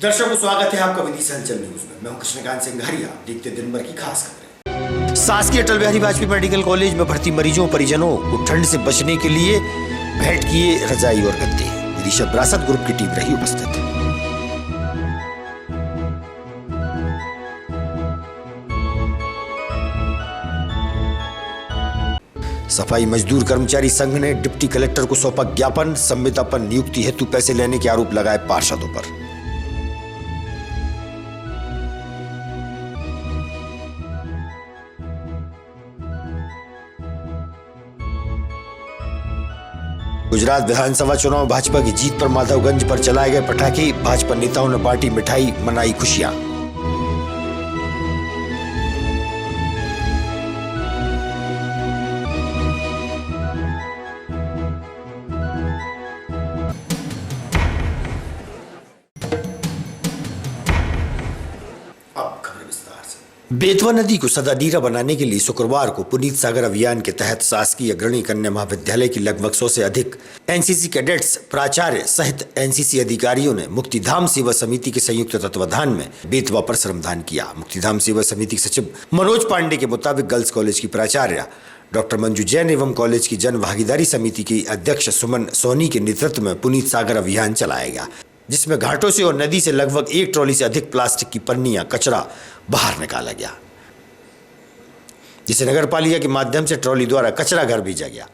दर्शकों स्वागत है आपका विदिशा हलचल न्यूज में। मैं हूं कृष्णकांत सिंघारिया। देखते दिन भर की खास खबरें। शासकीय अटल बिहारी वाजपेयी मेडिकल कॉलेज में भर्ती मरीजों परिजनों को ठंड से बचने के लिए भेंट किए रजाई और गद्दे। विदिशा विरासत ग्रुप की टीम रही उपस्थित। सफाई मजदूर कर्मचारी संघ ने डिप्टी कलेक्टर को सौंपा ज्ञापन। संविदा पर नियुक्ति हेतु पैसे लेने के आरोप लगाए पार्षदों पर। गुजरात विधानसभा चुनाव भाजपा की जीत पर माधवगंज पर चलाए गए पटाखे। भाजपा नेताओं ने बांटी मिठाई, मनाई खुशियां। बेतवा नदी को सदाडीरा बनाने के लिए शुक्रवार को पुनीत सागर अभियान के तहत शासकीय अग्रणी कन्या महाविद्यालय की लगभग 100 से अधिक एनसीसी कैडेट्स, प्राचार्य सहित एनसीसी अधिकारियों ने मुक्तिधाम सेवा समिति के संयुक्त तत्वाधान में बेतवा पर श्रमदान किया। मुक्तिधाम सेवा समिति के सचिव मनोज पांडे के मुताबिक गर्ल्स कॉलेज की प्राचार्य डॉक्टर मंजू जैन एवं कॉलेज की जन भागीदारी समिति की अध्यक्ष सुमन सोनी के नेतृत्व में पुनीत सागर अभियान चलाया गया, जिसमें घाटों से और नदी से लगभग 1 ट्रॉली से अधिक प्लास्टिक की पन्नियां, कचरा बाहर निकाला गया, जिसे नगर पालिका के माध्यम से ट्रॉली द्वारा कचरा घर भेजा गया।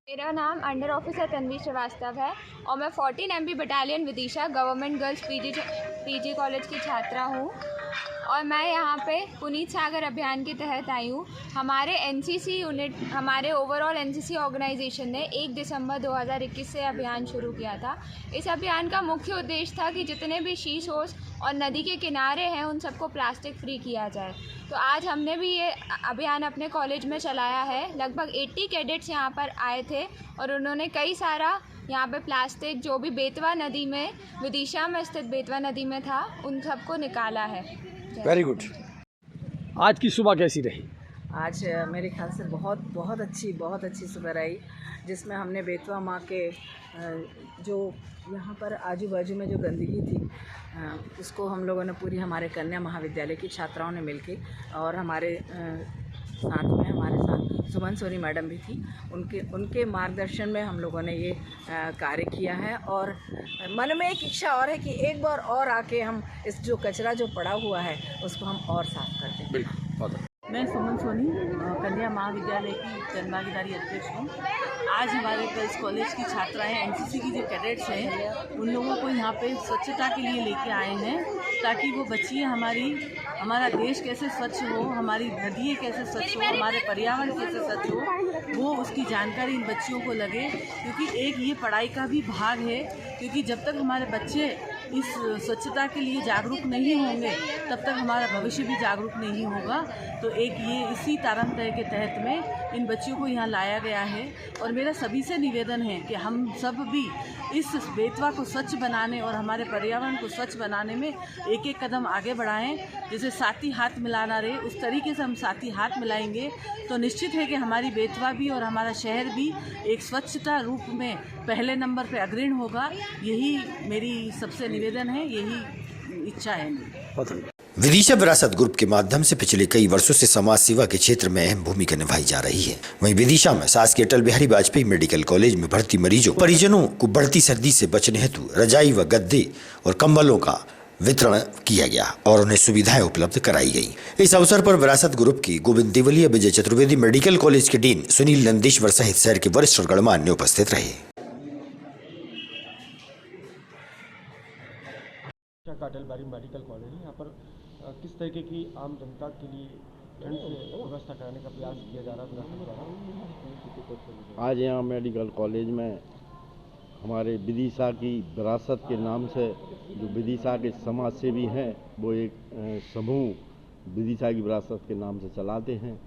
मेरा नाम अंडर ऑफिसर तन्वी श्रीवास्तव है और मैं 14 MB battalion Vidisha government girls PG college की छात्रा हूँ और मैं यहाँ पे पुनीत सागर अभियान के तहत आई हूँ। हमारे एनसीसी यूनिट, हमारे ओवरऑल एनसीसी ऑर्गेनाइजेशन ने 1 दिसंबर 2021 से अभियान शुरू किया था। इस अभियान का मुख्य उद्देश्य था कि जितने भी शीश होश और नदी के किनारे हैं उन सबको प्लास्टिक फ्री किया जाए। तो आज हमने भी ये अभियान अपने कॉलेज में चलाया है। लगभग 80 कैडेट्स यहाँ पर आए थे और उन्होंने कई सारा यहाँ पे प्लास्टिक जो भी बेतवा नदी में, विदिशा में स्थित बेतवा नदी में था, उन सबको निकाला है। Very good. आज की सुबह कैसी रही? आज मेरे ख्याल से बहुत अच्छी सुबह रही, जिसमें हमने बेतवा माँ के जो यहाँ पर आजू बाजू में जो गंदगी थी उसको हम लोगों ने पूरी, हमारे कन्या महाविद्यालय की छात्राओं ने मिलके और हमारे साथ सुमन सोनी मैडम भी थी, उनके मार्गदर्शन में हम लोगों ने ये कार्य किया है। और मन में एक इच्छा और है कि एक बार और आके हम इस जो कचरा जो पड़ा हुआ है उसको हम और साफ कर दें। बिल्कुल। मैं सुमन सोनी कन्या महाविद्यालय की जनभागीदारी अध्यक्ष हूँ। आज हमारे गर्ल्स कॉलेज की छात्राएं, एनसीसी की जो कैडेट्स हैं, उन लोगों को यहाँ पे स्वच्छता के लिए लेके आए हैं ताकि वो बच्चियाँ हमारा देश कैसे स्वच्छ हो, हमारी नदियाँ कैसे स्वच्छ हो, हमारे पर्यावरण कैसे स्वच्छ हो, वो उसकी जानकारी इन बच्चियों को लगे। क्योंकि एक ये पढ़ाई का भी भाग है, क्योंकि जब तक हमारे बच्चे इस स्वच्छता के लिए जागरूक नहीं होंगे तब तक हमारा भविष्य भी जागरूक नहीं होगा। तो एक ये इसी तारतम्य के तहत में इन बच्चियों को यहाँ लाया गया है और मेरा सभी से निवेदन है कि हम सब भी इस बेतवा को स्वच्छ बनाने और हमारे पर्यावरण को स्वच्छ बनाने में एक एक कदम आगे बढ़ाएं। जैसे साथी हाथ मिलाना रहे उस तरीके से हम साथी हाथ मिलाएंगे तो निश्चित है कि हमारी बेतवा भी और हमारा शहर भी एक स्वच्छता रूप में पहले नंबर पे अग्रणी होगा। यही मेरी सबसे निवेदन है, यही इच्छा है मेरी। विदिशा विरासत ग्रुप के माध्यम से पिछले कई वर्षों से समाज सेवा के क्षेत्र में अहम भूमिका निभाई जा रही है। वहीं विदिशा में शासकीय अटल बिहारी वाजपेयी मेडिकल कॉलेज में भर्ती मरीजों परिजनों को बढ़ती सर्दी से बचने हेतु रजाई व गद्दे और कंबलों का वितरण किया गया और उन्हें सुविधाएं उपलब्ध कराई गई। इस अवसर पर विरासत ग्रुप की गोविंद देवलिया विजय चतुर्वेदी मेडिकल कॉलेज के डीन सुनील नंदीश्वर सहित शहर के वरिष्ठ और गणमान्य उपस्थित रहे। अटल बिहारी मेडिकल कॉलेज है। यहाँ पर किस तरीके की आम जनता के लिए ठंड से व्यवस्था कराने का प्रयास किया जा रहा है? आज यहाँ मेडिकल कॉलेज में हमारे विदिशा की विरासत के नाम से जो विदिशा के समाज सेवी हैं वो एक समूह विदिशा की विरासत के नाम से चलाते हैं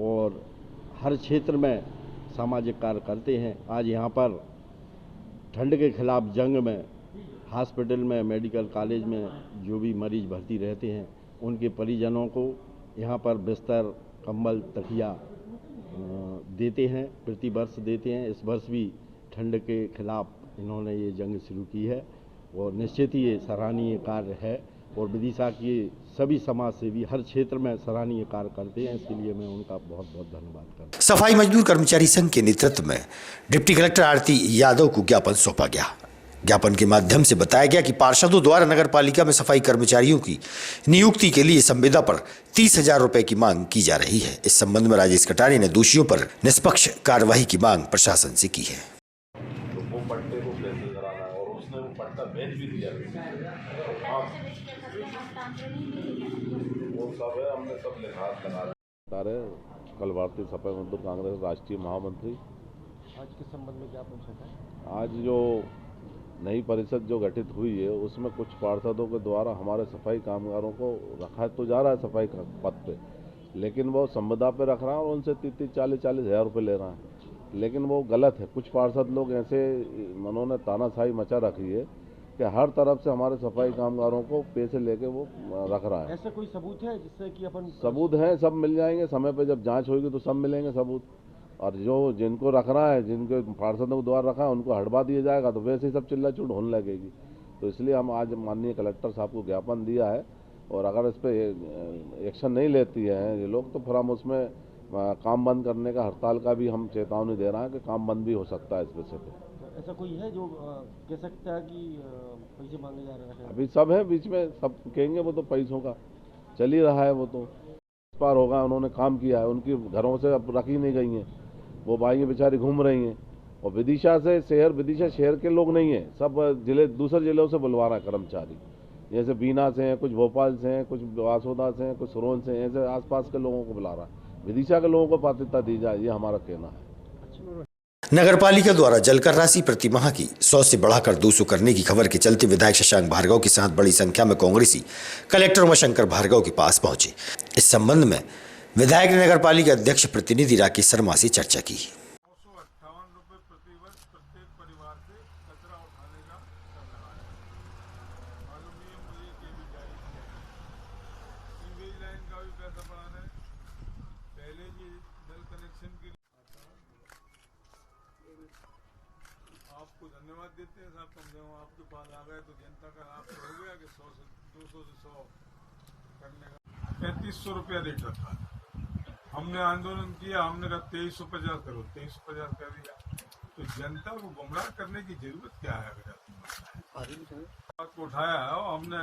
और हर क्षेत्र में सामाजिक कार्य करते हैं। आज यहाँ पर ठंड के खिलाफ जंग में हॉस्पिटल में मेडिकल कॉलेज में जो भी मरीज भर्ती रहते हैं उनके परिजनों को यहाँ पर बिस्तर कंबल तकिया देते हैं, प्रति वर्ष देते हैं। इस वर्ष भी ठंड के खिलाफ इन्होंने ये जंग शुरू की है और निश्चित ही ये सराहनीय कार्य है और विदिशा के सभी समाज सेवी हर क्षेत्र में सराहनीय कार्य करते हैं। इसके लिए मैं उनका बहुत बहुत धन्यवाद करता हूँ। सफाई मजदूर कर्मचारी संघ के नेतृत्व में डिप्टी कलेक्टर आरती यादव को ज्ञापन सौंपा गया। ज्ञापन के माध्यम से बताया गया कि पार्षदों द्वारा नगर पालिका में सफाई कर्मचारियों की नियुक्ति के लिए संविदा पर 30,000 रुपए की मांग की जा रही है। इस संबंध में राजेश कटारिया ने दोषियों पर निष्पक्ष कार्यवाही की मांग प्रशासन से की है। तो वो पट्टे को कैंसिल कराना और उसने वो पट्टा भेज भी दिया। वो सब है, हमने सब लिखा लगा। कल भारतीय सफाई मजदूर कांग्रेस राष्ट्रीय महामंत्री आज के संबंध में ज्ञापन सौंपा। आज जो नई परिषद जो गठित हुई है उसमें कुछ पार्षदों के द्वारा हमारे सफाई कामगारों को रखा तो जा रहा है सफाई का पद पे, लेकिन वो संविदा पे रख रहा है और उनसे 30-40 हज़ार रुपये ले रहा है, लेकिन वो गलत है। कुछ पार्षद लोग ऐसे उन्होंने तानाशाही मचा रखी है कि हर तरफ से हमारे सफाई कामगारों को पैसे लेके वो रख रहा है। ऐसा कोई सबूत है जिससे कि अपन? सबूत हैं, सब मिल जाएंगे समय पे, जब जांच होगी तो सब मिलेंगे सबूत। और जो जिनको रख रहा है, जिनके पार्षदों के द्वारा रखा है, उनको हटवा दिया जाएगा तो वैसे ही सब चिल्ला चूट होने लगेगी। तो इसलिए हम आज माननीय कलेक्टर साहब को ज्ञापन दिया है और अगर इस पर एक्शन नहीं लेती है ये लोग तो फिर हम उसमें काम बंद करने का, हड़ताल का भी हम चेतावनी दे रहे हैं कि काम बंद भी हो सकता है इस विषय पे। ऐसा कोई है जो कह सकता है कि पैसे मांगे जा रहे हैं? अभी सब है बीच में, सब कहेंगे वो तो पैसों का चल ही रहा है। वो तो इस पार होगा, उन्होंने काम किया है, उनकी घरों से अब रखी नहीं गई हैं, वो भाई बेचारी घूम रही हैं। और विदिशा से शहर, विदिशा शहर के लोग नहीं हैं, सब जिले दूसरे जिलों से बुलवा रहा है कर्मचारी, जैसे बीना से हैं, कुछ भोपाल से हैं, कुछ वासोदा से हैं, कुछ सुरौन से हैं, ऐसे आसपास के लोगों को बुला रहा है। विदिशा के लोगों को प्राथमिकता दी जाए, ये हमारा कहना है। नगरपालिका द्वारा जलकर राशि प्रति माह की 100 से बढ़ाकर 200 करने की खबर के चलते विधायक शशांक भार्गव के साथ बड़ी संख्या में कांग्रेसी कलेक्टर उमाशंकर भार्गव के पास पहुंचे। इस संबंध में विधायक ने नगरपालिका अध्यक्ष प्रतिनिधि राकेश शर्मा से चर्चा की। 258 रुपये प्रति वर्ष प्रत्येक परिवार से कचरा उठाने का कर रहा है। मालूम नहीं है मुझे कि भी जारी सीवेज लाइन का भी पैसा बढ़ाना है। पहले ये जल कनेक्शन के लिए आपको धन्यवाद देते हैं साहब, कम से कम आपके पास आ गए तो जनता का आप हो गया कि 100 से 200 से 100 करने का। 3500 रुपया रेट रखा है। हमने आंदोलन किया, हमने कहा 2350 करो, 2350 कर दिया। तो जनता को गुमराह करने की जरूरत क्या है? बात को उठाया है और हमने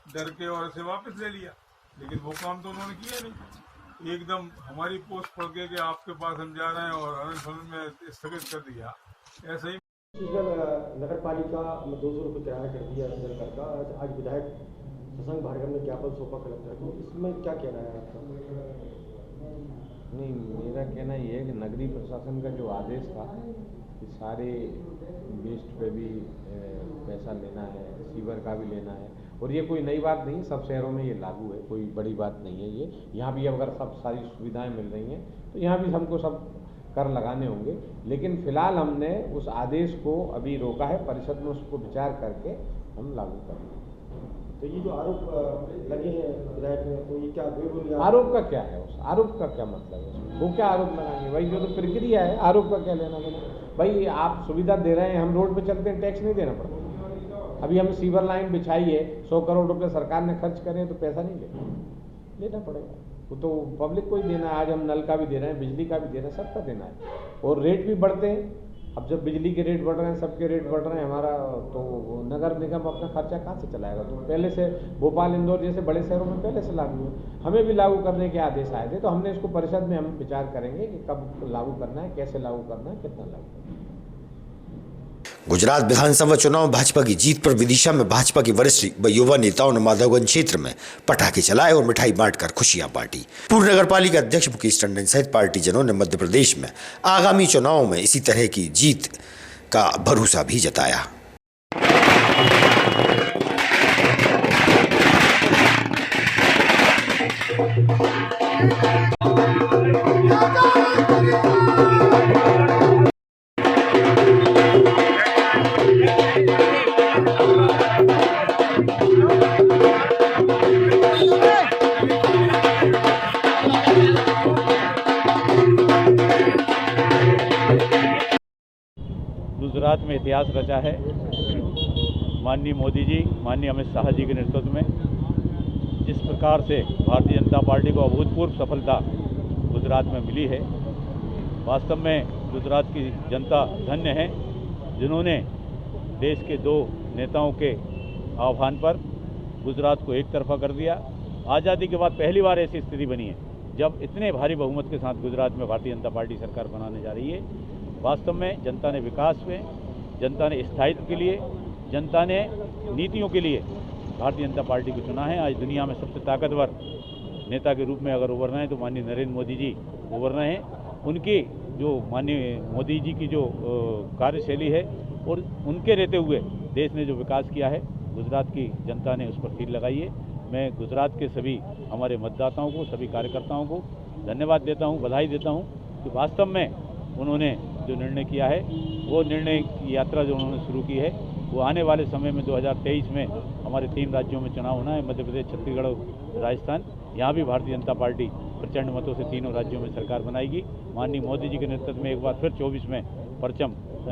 डर के और ऐसे वापस ले लिया, लेकिन वो काम तो उन्होंने किया नहीं। एकदम हमारी पोस्ट पड़ गई कि आपके पास हम जा रहे हैं और आनंद में स्थगित कर दिया। ऐसा ही नगर पालिका में 200 रुपये किराया कर दिया जल कर का। आज विधायक शशांक भार्गव ने ज्ञापन सौंपा कलेक्टर को, इसमें क्या कहना है आपका? नहीं, मेरा कहना ये है कि नगरीय प्रशासन का जो आदेश था कि सारे वेस्ट पे भी पैसा लेना है, सीवर का भी लेना है। और ये कोई नई बात नहीं, सब शहरों में ये लागू है, कोई बड़ी बात नहीं है ये। यहाँ भी अगर सब सारी सुविधाएं मिल रही हैं तो यहाँ भी हमको सब कर लगाने होंगे। लेकिन फिलहाल हमने उस आदेश को अभी रोका है, परिषद में उसको विचार करके हम लागू करेंगे। तो ये जो आरोप लगे हैं विधायक में, तो ये क्या बेबुनियाद? आरोप का क्या है, उस आरोप का क्या मतलब है? वो क्या आरोप लगाएंगे भाई? जो तो प्रक्रिया है, आरोप का क्या लेना देना भाई? आप सुविधा दे रहे हैं, हम रोड पे चलते हैं, टैक्स नहीं देना पड़ता। अभी हम सीवर लाइन बिछाई है, 100 करोड़ रुपए सरकार ने खर्च करे तो पैसा नहीं लेना पड़ेगा। वो तो पब्लिक को ही देना है। आज हम नल का भी दे रहे हैं, बिजली का भी दे रहे हैं, सबका देना है। और रेट भी बढ़ते हैं। अब जब बिजली के रेट बढ़ रहे हैं, सबके रेट बढ़ रहे हैं, हमारा तो नगर निगम अपना खर्चा कहाँ से चलाएगा? तो पहले से भोपाल, इंदौर जैसे बड़े शहरों में पहले से लागू है। हमें भी लागू करने के आदेश आए थे, तो हमने इसको परिषद में हम विचार करेंगे कि कब लागू करना है, कैसे लागू करना है, कितना लागू करना है। गुजरात विधानसभा चुनाव भाजपा की जीत पर विदिशा में भाजपा के वरिष्ठ व युवा नेताओं ने माधवगंज क्षेत्र में पटाखे चलाए और मिठाई बांटकर खुशियां बांटी। पूर्व नगर पालिका अध्यक्ष मुकेश टंडन सहित पार्टी जनों ने मध्य प्रदेश में आगामी चुनावों में इसी तरह की जीत का भरोसा भी जताया। गुजरात में इतिहास रचा है। माननीय मोदी जी, माननीय अमित शाह जी के नेतृत्व में जिस प्रकार से भारतीय जनता पार्टी को अभूतपूर्व सफलता गुजरात में मिली है, वास्तव में गुजरात की जनता धन्य है जिन्होंने देश के दो नेताओं के आह्वान पर गुजरात को एक तरफा कर दिया। आज़ादी के बाद पहली बार ऐसी स्थिति बनी है जब इतने भारी बहुमत के साथ गुजरात में भारतीय जनता पार्टी सरकार बनाने जा रही है। वास्तव में जनता ने विकास में, जनता ने स्थायित्व के लिए, जनता ने नीतियों के लिए भारतीय जनता पार्टी को चुना है। आज दुनिया में सबसे ताकतवर नेता के रूप में अगर उभरना है तो माननीय नरेंद्र मोदी जी उभर रहे हैं। उनकी जो माननीय मोदी जी की जो कार्यशैली है और उनके रहते हुए देश ने जो विकास किया है, गुजरात की जनता ने उस पर तीर लगाई है। मैं गुजरात के सभी हमारे मतदाताओं को, सभी कार्यकर्ताओं को धन्यवाद देता हूं, बधाई देता हूं कि वास्तव में उन्होंने जो निर्णय किया है, वो निर्णय की यात्रा जो उन्होंने शुरू की है, वो आने वाले समय में 2023 में हमारे 3 राज्यों में चुनाव होना है, मध्य प्रदेश, छत्तीसगढ़ और राजस्थान। यहाँ भी भारतीय जनता पार्टी प्रचंड मतों से तीनों राज्यों में सरकार बनाएगी। माननीय मोदी जी के नेतृत्व में एक बार फिर 24 में परचम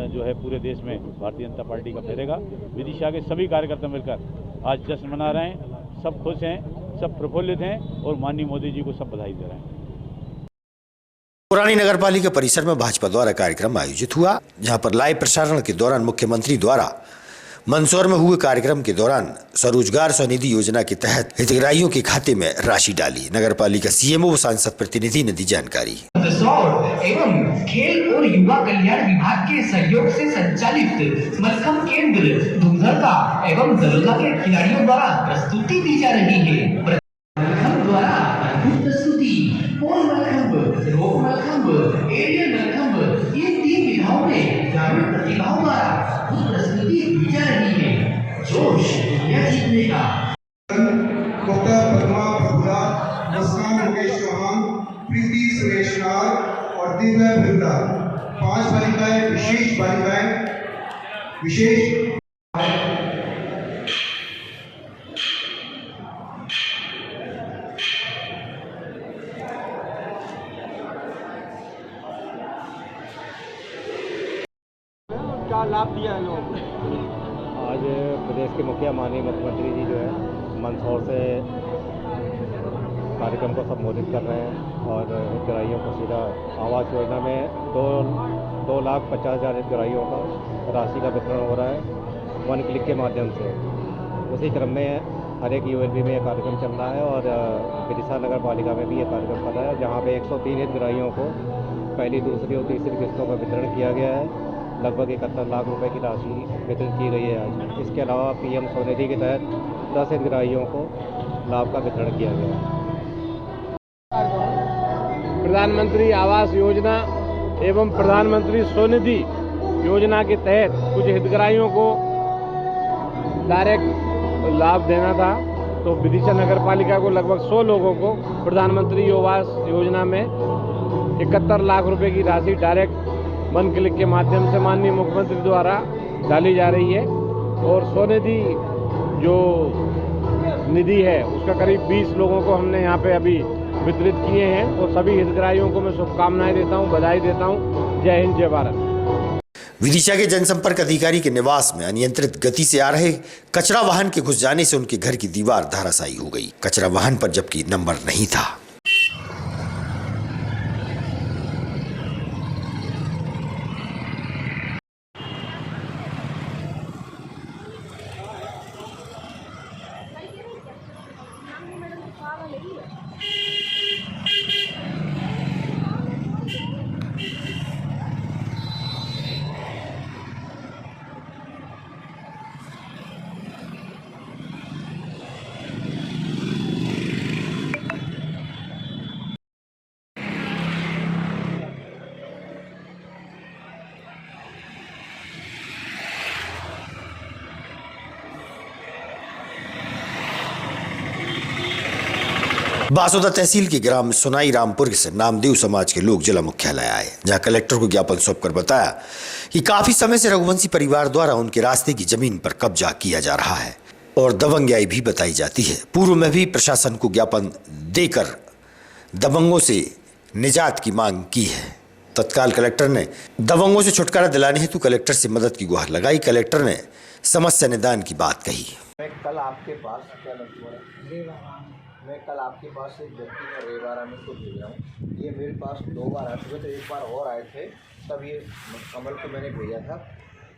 जो है पूरे देश में भारतीय जनता पार्टी का फहरेगा। विदिशा के सभी कार्यकर्ता मिलकर आज जश्न मना रहे हैं, सब खुश हैं, सब प्रफुल्लित हैं और माननीय मोदी जी को सब बधाई दे रहे हैं। पुरानी नगर पालिका परिसर में भाजपा द्वारा कार्यक्रम आयोजित हुआ, जहां पर लाइव प्रसारण के दौरान मुख्यमंत्री द्वारा मंदसौर में हुए कार्यक्रम के दौरान स्वरोजगार स्वनिधि योजना के तहत हितग्राहियों के खाते में राशि डाली। नगर पालिका सीएमओ व सांसद प्रतिनिधि ने दी जानकारी। मंदसौर एवं खेल और युवा कल्याण विभाग के सहयोग से संचालित मलखम्ब केंद्र धूमधड़का एवं दलोला के खिलाड़ियों द्वारा प्रस्तुति दी जा रही है। मलखम्ब द्वारा प्रस्तुति पोल मलखम्ब, रोप मलखम्ब, एरियल मलखम्ब, ये 3 विधाओं में ग्रामीण प्रतिभाओं द्वारा प्रस्तुति दी जा रही है। जोश दुनिया जीतने का। डॉक्टर पद्मा प्रभुदा, मुस्कान मुकेश चौहान, प्रीति सुरेश लाल और दिव्या बिरला, 5 बालिकाएं विशेष क्या लाभ दिया है लोग? आज प्रदेश के मुखिया माननीय मुख्यमंत्री जी जो है मंदसौर से कार्यक्रम को संबोधित कर रहे हैं और हितग्राहियों को सीधा आवास योजना में 2,50,000 हितग्राहियों का राशि का वितरण हो रहा है 1 क्लिक के माध्यम से। उसी क्रम में हर एक यूएलबी में यह कार्यक्रम चल रहा है और विदिशा नगर पालिका में भी ये कार्यक्रम कर रहा है, जहाँ पे 103 हितग्राहियों को पहली, दूसरी और तीसरी किस्तों का वितरण किया गया है। लगभग 71 लाख रुपए की राशि वितरित की गई है आज। इसके अलावा पीएम स्वनिधि के तहत 10 हितग्राहियों को लाभ का वितरण किया गया है। प्रधानमंत्री आवास योजना एवं प्रधानमंत्री स्वनिधि योजना के तहत कुछ हितग्राहियों को डायरेक्ट लाभ देना था। तो विदिशा नगर पालिका को लगभग 100 लोगों को प्रधानमंत्री आवास योजना में 71 लाख रुपए की राशि डायरेक्ट वन क्लिक के माध्यम से माननीय मुख्यमंत्री द्वारा डाली जा रही है। और स्वनिधि जो निधि है उसका करीब 20 लोगों को हमने यहाँ पे अभी वितरित किए हैं। और सभी हितग्राहियों को मैं शुभकामनाएं देता हूँ, बधाई देता हूँ। जय हिंद, जय भारत। विदिशा के जनसंपर्क अधिकारी के निवास में अनियंत्रित गति से आ रहे कचरा वाहन के घुस जाने से उनके घर की दीवार धराशायी हो गई। कचरा वाहन पर जबकि नंबर नहीं था। बासोदा तहसील के ग्राम सुनाई रामपुर से नामदेव समाज के लोग जिला मुख्यालय आए, जहां कलेक्टर को ज्ञापन सौंपकर बताया कि काफी समय से रघुवंशी परिवार द्वारा उनके रास्ते की जमीन पर कब्जा किया जा रहा है और दबंगई भी बताई जाती है। पूर्व में भी प्रशासन को ज्ञापन देकर दबंगों से निजात की मांग की है। तत्काल कलेक्टर ने दबंगों से छुटकारा दिलाने हेतु कलेक्टर से मदद की गुहार लगाई। कलेक्टर ने समस्या निदान की बात कही। मैं कल आपके पास एक व्यक्ति ने रेवारा में को भेजा हूँ। ये मेरे पास 2 बार आ चुके थे, एक बार और आए थे, तब ये कमल को मैंने भेजा था।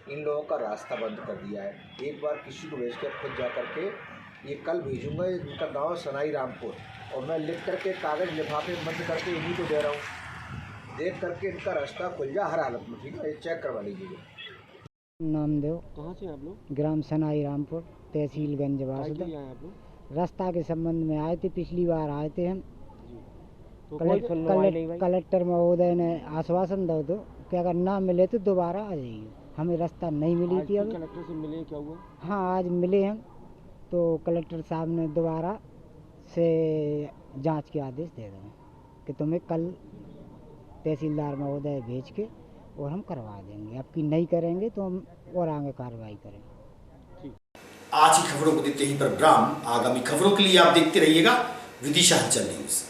इन लोगों का रास्ता बंद कर दिया है। एक बार किसी को भेज कर खुद जा करके ये कल भेजूँगा। इनका गांव सनाई रामपुर और मैं लिख करके कागज़ लिफाफे बंद करके इन्हीं को दे रहा हूँ। देख करके इनका रास्ता खुल जा हर हालत में, ठीक है? ये चेक करवा लीजिएगा। नामदेव। कहाँ से आप लोग? ग्राम सनाई रामपुर, तहसील गंज बासुदा। रास्ता के संबंध में आए थे, पिछली बार आए थे हम। तो कलेक्टर महोदय ने आश्वासन दो तो कि अगर ना मिले तो दोबारा आ जाइए। हमें रास्ता नहीं मिली थी। अभी कलेक्टर से मिले, क्या हुआ? हाँ, आज मिले हम तो कलेक्टर साहब ने दोबारा से जांच के आदेश दे दें कि तुम्हें कल तहसीलदार महोदय भेज के और हम करवा देंगे। अब की नहीं करेंगे तो हम और आगे कार्रवाई करेंगे। आज की खबरों को देते ही पर विराम। आगामी खबरों के लिए आप देखते रहिएगा विदिशा हलचल न्यूज।